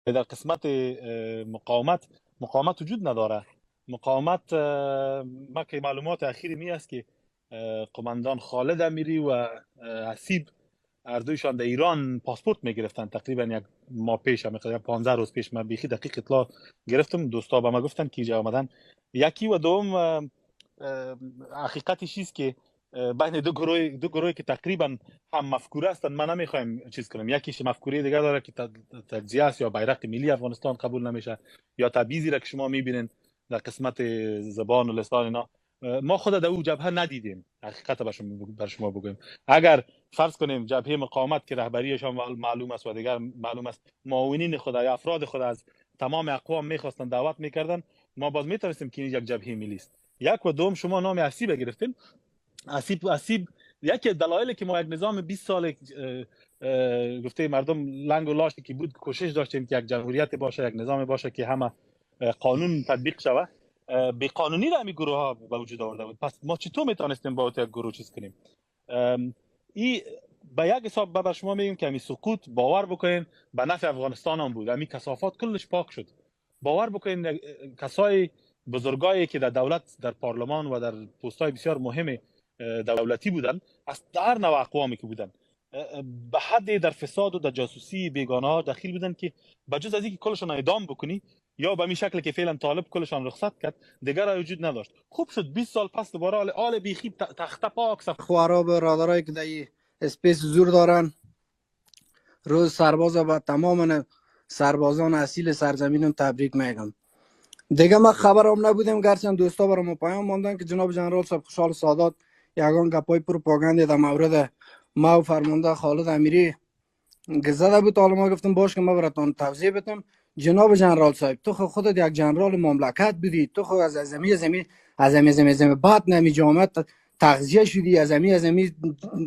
در قسمت مقاومت وجود نداره. مقاومت ما که معلومات اخیری می است که قماندان خالد امیری و حسیب هر دویشان در ایران پاسپورت می گرفتن تقریبا یک ماه پیش، هم 15 روز پیش. من بیخی دقیق اطلاع گرفتم، دوستا به ما گفتن که اینجا آمدن. یکی و دوم حقیقتش است که بین دو گروهی که تقریبا هم مفکوره هستند. من نمیخوایم چیز کنم، یکیش مفکوره دیگه داره که تجزیه است، یا بیرق ملی افغانستان قبول نمیشه، یا تبعیضی را که شما میبینین در قسمت زبان و لسان اینا. ما خود در او جبهه ندیدیم، حقیقت بر شما بگویم. اگر فرض کنیم جبهه مقاومت که رهبریشان معلوم است و دیگر معلوم است، معاونین خود یا افراد خود از تمام اقوام میخواستن دعوت میکردن، ما باز میتونستیم که این یک جبهه ملی است. یک و دوم، شما نام حسیب گرفتین. حسیب یکی دلایلی که ما یک نظام 20 سال گفته مردم لنگ و لاشتی که بود، کوشش داشتیم که یک جمهوریت باشه، یک نظام باشه که همه قانون تطبیق شود. بی قانونی را می گروه ها به وجود آورده بود. پس ما چطور میتونستیم با یک گروه چیز کنیم؟ این به یک حساب بر شما میگیم که همین سقوط، باور بکنین، به نفع افغانستان هم بود. همین کثافات کلش پاک شد. باور بکنین کسای بزرگایی که در دولت، در پارلمان و در پست‌های بسیار مهم دولتی بودن، از در نوع اقوامی که بودن، به حد در فساد و در جاسوسی بیگانه ها دخیل بودن که بجز از اینکه کلشان اعدام بکنی یا به این شکل که فعلا طالب کلشان رخصت کرد، دیگر وجود نداشت. خوب شد 20 سال پس دوباره آل بیخی تخته پاک خوارا برادرایی که در اسپیس زور دارن، روز سرباز و تمام سربازان اصیل سرزمینم تبریک میگم. دیگه ما خبرم نبودیم، گرچه دوستا برام پیام ماندن که جناب جنرال صاحب خوشحال سادات یگان گپای پروپاگاندی در مورد ما و فرمانده خالد امیری گزده بود. حالا ما گفتم باش که ما براتون توضیح بدم. جناب جنرال صاحب، تو خودت یک جنرال مملکت بودی، تو خود از زمین بعد نمی جامعه تغذیه شدی، از زمین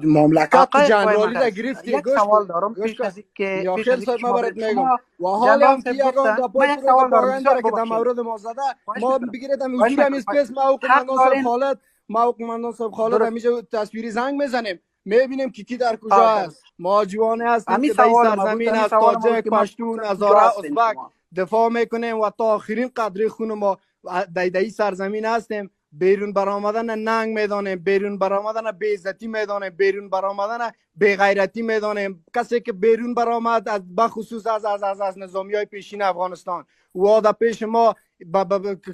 مملکت تو جنرالی را گرفتی. یک سوال دارم پیش از اینکه صاحب ما برات میگم و حالا جنرال هم که صاحب یگان گفتن، گپای من یک سوال دارم پروپاگاندا بسیار را که در ببخشید، مورد ما زده، خواهش ما میکنم بگیرید هم خواهش اصول هم میکنم اسپیس ما و حق قماندان صاحب دارین. خالد، ما و قماندان صاحب خالد درست. همیشه تصویری زنگ میزنیم، میبینیم که کی در کجا درست. است. ما جوانه هستیم امی که در این سوال ما بود، سرزمین امی از سوال ما بود تاجک، که ما پشتون، کجا هزاره، هستین ازبک شما؟ دفاع میکنیم و تا آخرین قدر خون ما در این سرزمین هستیم. بیرون برآمدن ننگ میدانیم، بیرون برآمدن بی عزتی میدانیم، بیرون برآمدن بی غیرتی میدانیم. کسی که بیرون برآمد از بخصوص از نظامیای پیشین افغانستان و در پیش ما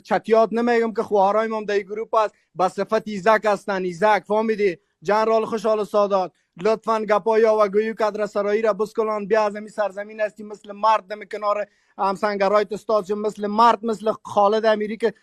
چتیات نمیگم که خواهرای ما در گروه است، به صفت ایزک هستن. ایزک فهمیدی؟ جنرال خوشحال سادات، لطفاً گپایا و گویو کدر سرایی را بسکلان. بیا از این سرزمین هستی مثل مرد دم کنار همسنگرهای استاد، مثل مرد، مثل خالد امیری که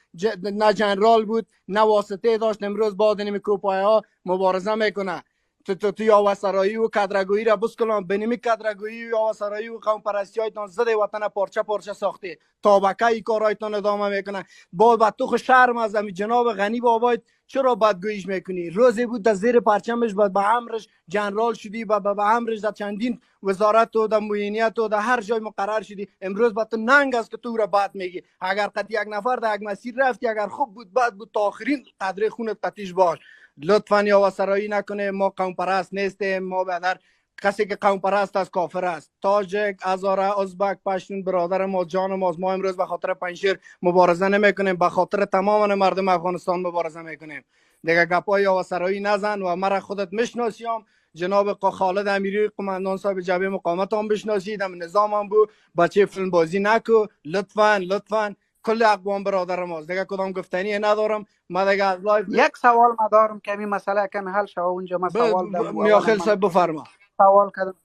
نه جنرال بود نه واسطه داشت، امروز با دنیم کوپای ها مبارزه میکنه. تو یاوسرایی و کدرگویی را بسکلان. بنیمی کدرگویی و یاوسرایی و قوم پرستی هایتان زده وطن پارچه پارچه ساخته، تابکه ای کارایتان ادامه میکنه. با تو شرم از امی جناب غنی بابایت چرا بدگوییش میکنی؟ روزی بود در زیر پرچمش به امرش جنرال شدی، به امرش در چندین وزارت و در معینیت و در هر جای مقرر شدی. امروز با تو ننگ است که تو را بد میگی. اگر قد یک نفر در یک مسیر رفتی، اگر خوب بود بد بود، تا آخرین قدر خونت قطیش باش. لطفاً یاوسرایی نکنه. ما قوم پرست نیستیم. ما بدر کسی که قوم پرست است کافر است. تاجک، هزاره، ازبک، پشتون برادر ما، جان ماست. ما امروز به خاطر پنجشیر مبارزه نمیکنیم، به خاطر تمام مردم افغانستان مبارزه میکنیم. دیگه گپای یاوسرایی نزن و مرا خودت میشناسیم. جناب خالد امیری قماندان صاحب جبهه مقاومت هم بشناسید، هم نظام هم بود. بچه فیلم بازی نکو لطفاً. کل اقوام برادر ماست. دیگه کدام گفتنی ندارم. ما دیگه از لایف یک سوال ما دارم که این مسئله کمی حل شد. اونجا ما سوال دارم و اولا میاخیل من صاحب بفرما. سوال کردم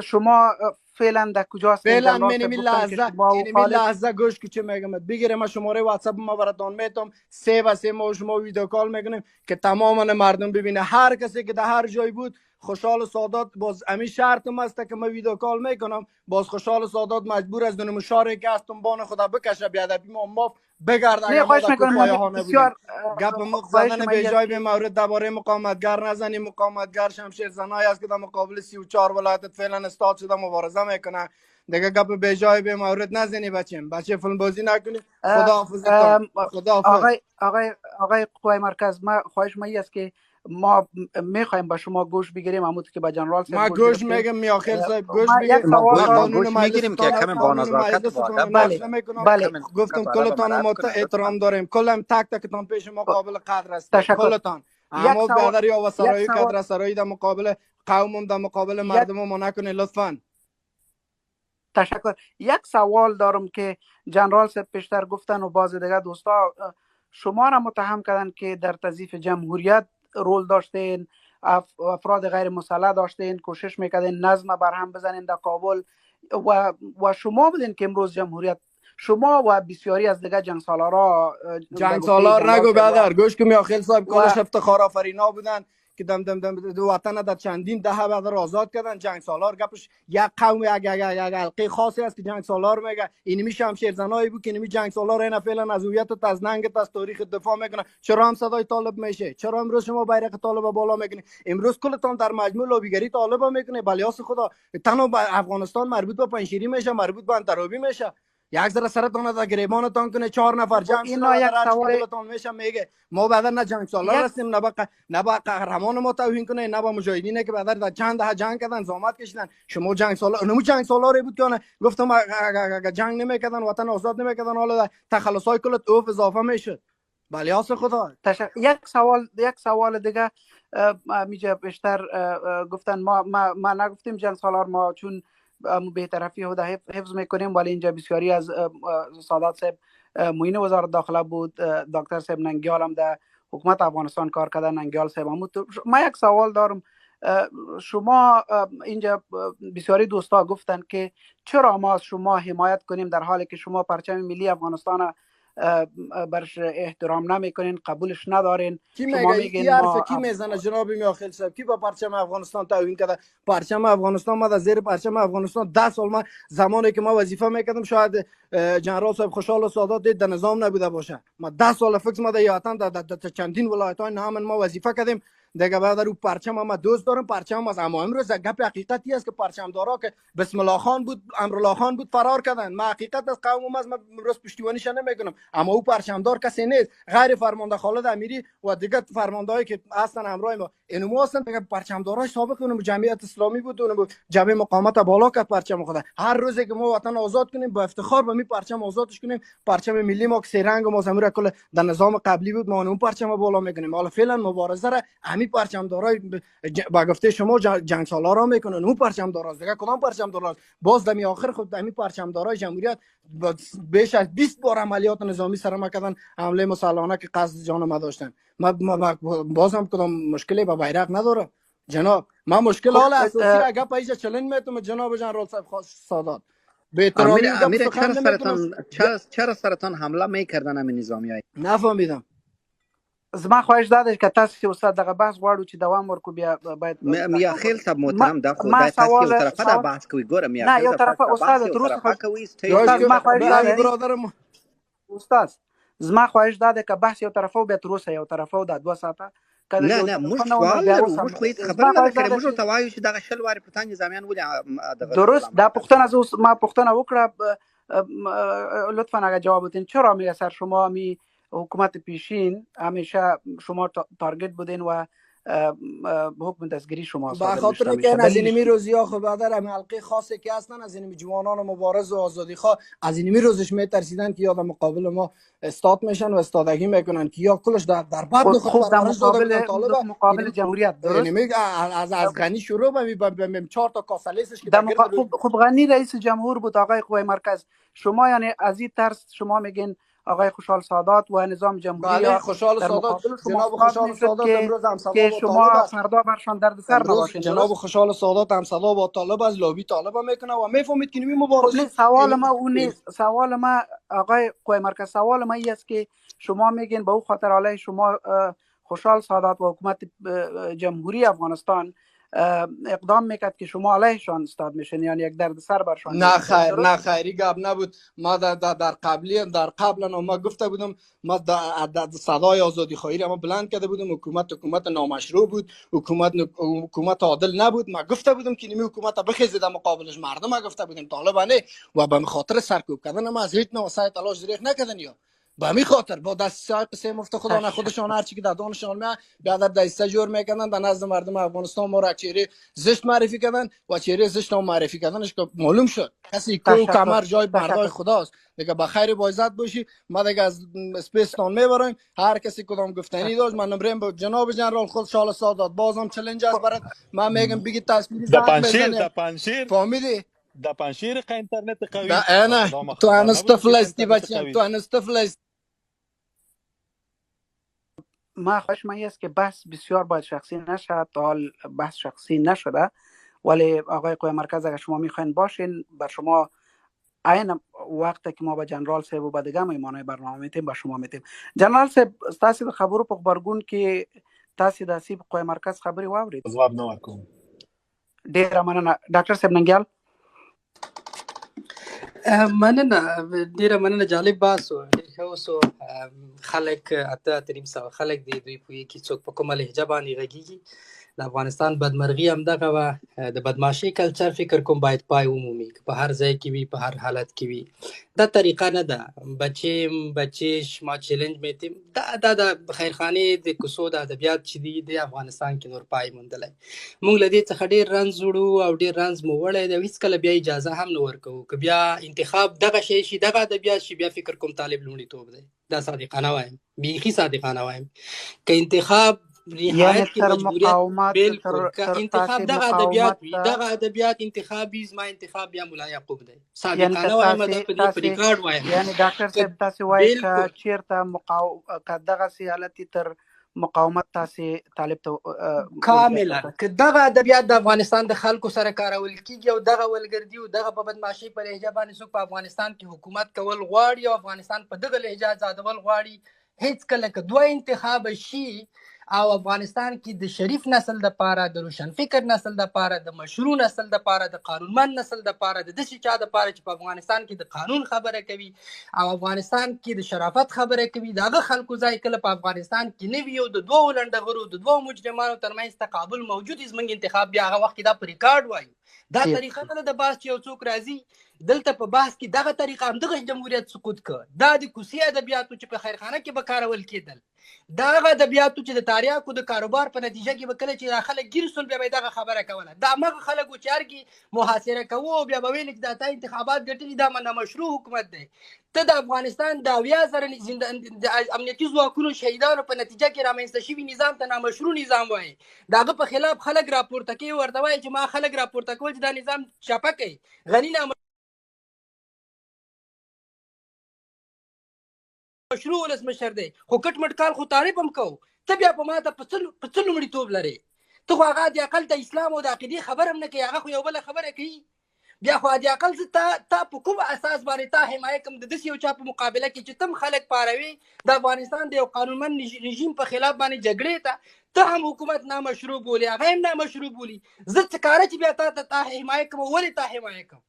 شما فعلا در کجا هستین؟ فعلا جنرال من صاحب این گفتن که لحظه شما و خالد گوش که چه میگم بگیره. ما شماره واتساپ ما براتون میتم 3 ما و شما ویدیو کال میکنیم که تماما مردم ببینه. هر کسی که در هر جای بود خوشحال سادات باز امی شرطم است که ما ویدیو کال میکنم. باز خوشحال سادات مجبور از دون مشاره که از بان خدا بکشه بیادبی ما بگرد نه، اگر ما خواهش در میکنم کوپای ها نبودیم. بسیار گپ مخ خواهش زدن من به است جای به که مورد درباره مقاومتگر نزنیم. مقاومتگر شمشیر زنایی است که در مقابل 34 ولایت فعلا استاد شده مبارزه میکنه. دیگه گپ به جای به مورد نزنی. بچه فیلم بازی نکنی. خدا حافظتان. خدا حافظ. آقای قوای مرکز، ما خواهش من است که ما میخوایم به شما گوش بگیریم، همون که به جنرال صاحب ما گوش گوش گرفتیم. میگم میاخیل صاحب گوش ما میگم. یک سوال ما دارم. قانون گوش میگیریم که مجلستان کمی با قانون نزاکت مجلستان بله نقض میکنم. بله گفتم کلتان احترام داریم، کلم تک تکتان پیش ما قابل قدر است تشکر. کلتان. یک اما سوال بیادر یا و سرایی یک سوال کدر سرایی در مقابل قومم در مقابل یک مردم ما نکنه لطفا. تشکر. یک سوال دارم که جنرال صاحب پیشتر گفتن و بعض دیگه دوستا شما را متهم کردن که در تضعیف جمهوریت رول داشتین، افراد غیر مسلح داشتین، کوشش میکردین نظم برهم بزنین در کابل و شما بودین که امروز جمهوریت، شما و بسیاری از دیگه جنگ سالارا جنگ سالار نگو بیادر گوش که میاخیل صاحب کلش افتخار آفرینا بودن که دم وطن در چندین دهه بعد آزاد کردن. جنگ سالار گپش یک قوم یک حلقه خاصی است که جنگ سالار میگه. اینمی شمشیرزنایی بود که اینمی جنگ سالار اینا فعلا از هویت از ننگت از تاریخ دفاع میکنه. چرا هم صدای طالب میشه؟ چرا امروز شما بیرق طالب بالا میکنی؟ امروز کلتون در مجموع لابیگری طالب میکنه. بلیاس خدا تنها افغانستان مربوط به پنشیری میشه، مربوط به انترابی میشه. یک ذره سرتون از گریبانتون کنه 4 نفر جمع شده اینا یک سوال کلتون میشه میگه ما بعدا نه جنگ سالار هستیم، نه با قهرمان ما توهین کنه، نه با مجاهدینه که بعدا در چند ده جنگ کردن زحمت کشیدن. شما جنگ سالار نمو جنگ سالاری بود که گفتم جنگ نمیکردن وطن آزاد نمیکردن، حالا تخلصای کلت اوف اضافه میشد. بلیاس خدا. یک سوال دیگه میجه بیشتر گفتن ما نگفتیم جنگ سالار، ما چون بی‌طرفی و حفظ میکنیم، ولی اینجا بسیاری از سادات صاحب معین وزارت داخله بود، دکتر صاحب ننگیال هم در حکومت افغانستان کار کردن، ننگیال صاحب هم. ما یک سوال دارم، شما اینجا بسیاری دوستا گفتن که چرا ما از شما حمایت کنیم در حالی که شما پرچم ملی افغانستان برش احترام نمیکنین، قبولش ندارین. کی شما میگه حرف کی میزنه جناب میاخیل صاحب؟ کی با پرچم افغانستان توهین کرده؟ پرچم افغانستان ما در زیر پرچم افغانستان 10 سال ما زمانی که ما وظیفه میکردم شاید جنرال صاحب خوشحال و سادات دید در نظام نبوده باشه. ما 10 سال فکر ما در یاتن در چندین ولایت‌های نام ما وظیفه کردیم دیگه. بعد رو پرچم ما دوست دارم، پرچم از اما امروز گپ حقیقتی است که پرچم دارا که بسم الله خان بود، امرالله خان بود فرار کردن. ما حقیقت از قوم از ما امروز پشتیبانیش نمیکنم، اما او پرچم دار کسی نیست غیر فرمانده خالد امیری و دیگه فرماندهایی که اصلا همراه ما اینو هستن. دیگه پرچم دارای سابق اونم جمعیت اسلامی بود، اونم جبهه مقاومت بالا کرد پرچم خود. هر روزی که ما وطن آزاد کنیم با افتخار با می پرچم آزادش کنیم. پرچم ملی ما که سه رنگ ما زمیر کل در نظام قبلی بود، ما اون پرچم بالا میکنیم. حالا فعلا مبارزه را همین پرچم دارای با گفته شما جنگ سالار را میکنن. اون پرچم داراست دیگه کدام پرچم داراست؟ باز دمی آخر خود همین پرچم دارای جمهوریت بیش از 20 بار عملیات نظامی سر ما کردن، حمله مسلحانه که قصد جان ما داشتن. ما بازم کدام مشکلی با بیرق نداره جناب. ما مشکل حال اساسی اگه پایجا چلن میتونم جناب جنرال صاحب سادات امیر چرا سرطان حمله میکردن همین نظامیای؟ نفهمیدم. زما خواهش داده که تاسو استاد دغه بحث غواړو چې دوام ورکو بیا باید میاخیل صاحب محترم دا خو دا تاسو یو طرفه دا بحث کوي ګوره نه یو طرفه استاد تر اوسه کوي زما خواهش داده برادرم استاد زما خواهش داده که بحث یو طرفه به تر اوسه یو طرفه د 2 ساعته نه موږ سوال لرو، موږ خو هیڅ خبر نه کړې. موږ ته وایو چې دغه شل وارې پرتان نظامیان ولې درست دا پښتنه ما پښتنه وکړه لطفا اگه جواب بدین چرا میگه سر شما می حکومت پیشین همیشه شما تارگت بودین و حکم دستگیری شما به خاطر که از اینمی روزی ها خب بعد هم حلقه خاصی که هستن از اینمی جوانان مبارز و آزادی خواه از اینمی روزش میترسیدن که یا در مقابل ما استاد میشن و استادگی میکنن که یا کلش در بعد خود در مقابل جمهوریت درست از غنی شروع بمیم 4 تا کاسالیسش که خب غنی رئیس جمهور بود آقای قوه مرکز. شما یعنی از این ترس شما میگین آقای خوشحال سادات و نظام جمهوری خوشحال سادات جناب خوشحال سادات امروز هم که شما فردا برشان درد سر نباشین. جناب خوشحال سادات هم صدا با طالب از لابی طالب میکنه و میفهمید که نمی مبارزه. سوال ما اون نیست، سوال ما آقای قوه مرکز سوال ما است که شما میگین به او خاطر علیه شما خوشحال سادات و حکومت جمهوری افغانستان اقدام میکرد که شما علیهشان استاد میشین، یعنی یک درد سر برشان. نه خیر نه خیری گپ نبود. ما در قبلا ما گفته بودم، ما در صدای آزادی خواهی ما بلند کرده بودم. حکومت نامشروع بود، حکومت عادل نبود. ما گفته بودم که نمی حکومت بخیزه در مقابلش مردم. ما گفته بودم طالبانه و به خاطر سرکوب کردن ما از هیچ نوع سعی تلاش زریح نکردن. یا به همین خاطر با دستای قصه مفت خدا خودشان هر چی که در دانشان میاد بیادر دسته جور میکنن در نزد مردم افغانستان ما را چهره زشت معرفی کردن و چهره زشت نام معرفی کردنش که معلوم شد کسی کو کمر جای مردای خداست دیگه بخیر با عزت باشی. ما دیگه از اسپیستان میبریم هر کسی کدام گفتنی داشت من نمریم به جناب جنرال خود شال سادات بازم چالش است برات من میگم بگی تصویری زنگ بزنیم فهمیدی در پنشیر اینترنت قوی نه تو انستفلستی بچم تو انستفلستی. ما خواهش من است که بحث بسیار باید شخصی نشد. تا حال بحث شخصی نشده ولی آقای قوه مرکز اگر شما میخواین باشین بر شما عین وقتی که ما با جنرال صاحب و با دیگه مهمانای برنامه میتیم با شما میتیم. جنرال صاحب تاسو د خبرو په خبرګون کې تاسو د سیب قوه مرکز خبري واورید. جواب نه ورکوم. ډیر مننه ډاکټر صاحب ننګیال. مننه ډیره مننه جالب بحث و ډیر ښه وسو. خلک اته تریم سو خلک دی دوی پوي کې څوک په کومه لهجه باندې غږیږي. د افغانستان بدمرغي هم دغه و د بدمعشي کلچر فکر کوم باید پای ومومي په هر ځای کې وي په هر حالت کې وي. دا طریقه نه ده بچیش ما چیلنج میتیم دا د خیرخانه د کوسو د ادبیات چې دی د افغانستان کې نور پای موندلای. موږ لدی څخه ډیر رنز وړو او ډیر رنز مو وړی د هیڅ کله بیا اجازه هم نه ورکو که بیا انتخاب دغه شی دغه ادبیات شي بیا فکر کوم طالب لومړی توپ دی. دا صادقانه وایم بیخي صادقانه وایم که انتخاب یعنی تر مقاومت تر انتخاب دغه ادبیات انتخابي زما انتخاب بیا مولا یعقوب دی. صادقانه وایم دا په ریکارډ وایم. یعنی ډاکټر صاحب تاسو وایي چې چیرته دغه حالت تر مقاومت تاسو طالب ته کاملا که دغه ادبیات د افغانستان د خلکو سره کارول کیږي او دغه ولګردي او دغه په بدمعشي په لهجه باندې څوک په افغانستان کې حکومت کول غواړي او افغانستان په دغه لهجه آزادول غواړي هیڅ کله که دوه انتخاب شي او افغانستان کې د شریف نسل د پاره د روشن فکر نسل د پاره د مشروع نسل د پاره د قانونمند نسل د پاره د دشي چا د پاره چې په افغانستان کې د قانون خبره کوي او افغانستان کې د شرافت خبره کوي دغه خلکو ځای کله په افغانستان کې نه وي او د دوه لنډغرو د دوه مجرمانو ترمنځ تقابل موجود زمنګ انتخاب بیا هغه وخت دا په ریکارډ وایي. دا طریقه نه د باس چې یو څوک راځي دلته په بحث کې دغه طریقه هم دغه جمهوریت سقوط کړ. دا د کوسي ادبیاتو چې په خیرخانه کې به کارول کېدل دغه ادبیاتو چې د تاریخو د کاروبار په نتیجه کې به کله چې خلک ګیر سول بیا به دغه خبره کوله. دا مغه خلکو چې هرګي محاصره کوو او بیا به ویل چې دا تا انتخابات ګټلي دا نه مشروع حکومت دی. ته د افغانستان د اویا زره امنیتي ځواکونو شهیدانو په نتیجه کې رامنځته شوي نظام ته نامشروع نظام وایي. دغه په خلاف خلک راپورته کوي ورته وایي چې ما خلک راپورته کول چې دا نظام چاپه کوي. غني مشروع ولسمشر دی خو کټ مټ کال خو تعریف هم کو ته بیا په ماته په څه لومړیتوب لري. ته خو هغه د عقل د اسلام او د عقیدې خبر هم نه کوي هغه خو یو بله خبره کوي. بیا خو د عقل تا په کوم اساس باندې تا حمایه کوم د داسې یو چا په مقابله کې چې تم خلک پاروي د افغانستان د یو قانونمند رژیم په خلاف باندې جګړې ته هم حکومت نامشروع بولي هغه هم نامشروع بولي. زه څه کاره چې بیا تا حمایه کوم ولې تا حمایه کوم.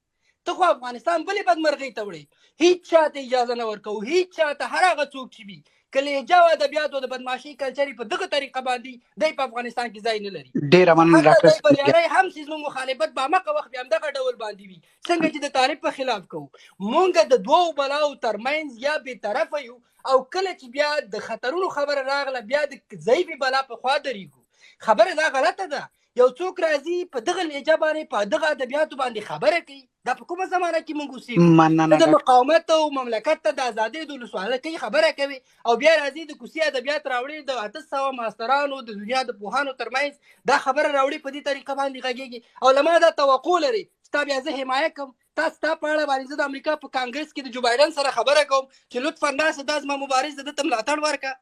ته خو افغانستان بلې بدمرغۍ ته وړي هیڅ چاته اجازه نه ورکوو هیڅ چاته هر هغه څوک چې وي که لهجه او ادبیات او د بدمعشۍ کلچر په دغه طریقه باندې دی په افغانستان کې ځای نه لري. ډېره مننه ډاکټر صاحب. بریالی هم چې زموږ مخالفت به همغه وخت بیا همدغه ډول باندې وي څنګه چې د طالب په خلاف کوو. مونږ د دوو بلاو ترمنځ یا بې طرفه یو او کله چې بیا د خطرونو خبره راغله بیا د ضعیفې بلا په خوا درېږو. خبره دا غلطه ده. یو څوک راځي په دغه لهجه باندې په دغه ادبیاتو باندې خبره کوي دا په کومه زمانه کې موږ اوسېږو د مقاومت او مملکت ته د ازادۍ د ولسواکۍ خبره کوي او بیا راځي د کوسي ادبیات راوړي د 800 ماسترانو د دنیا د پوهانو ترمنځ دا خبره راوړي په دې طریقه باندې غږیږي او له ما دا توقع لري ستا بیا زه حمایه کوم تاسو ته په اړه باندې زه د امریکا په کانګرس کې د جو بایدن سره خبره کوم چې لطفا داسې دا زما مبارز د ته ملاتړ ورکړه.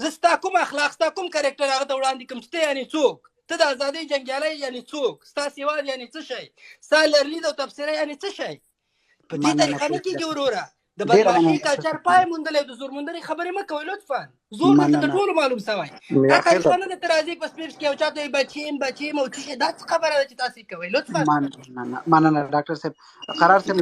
زه ستا کوم اخلاق ستا کوم کرکټر هغه ته وړاندې کوم چې ته یعنې څوک ته د ازادۍ جنګیالی یعنې څوک ستا سیواد یعنې څه شی ستا لرلید او تبصره یعنې څه شی. په دې طریقه نه کېږي وروره د بدمعشۍ کلچر پای موندلی د زور موندنې خبرې مه کوئ لطفا. زور درته د ټولو معلوم سوی دا طریقه نه ده ته راځئ په سپیچ کې یو چا ته بچیم او څه شی دا څه خبره ده چې تاسې کوئ لطفا. مننه ډاکټر صاحب. قرار صاحب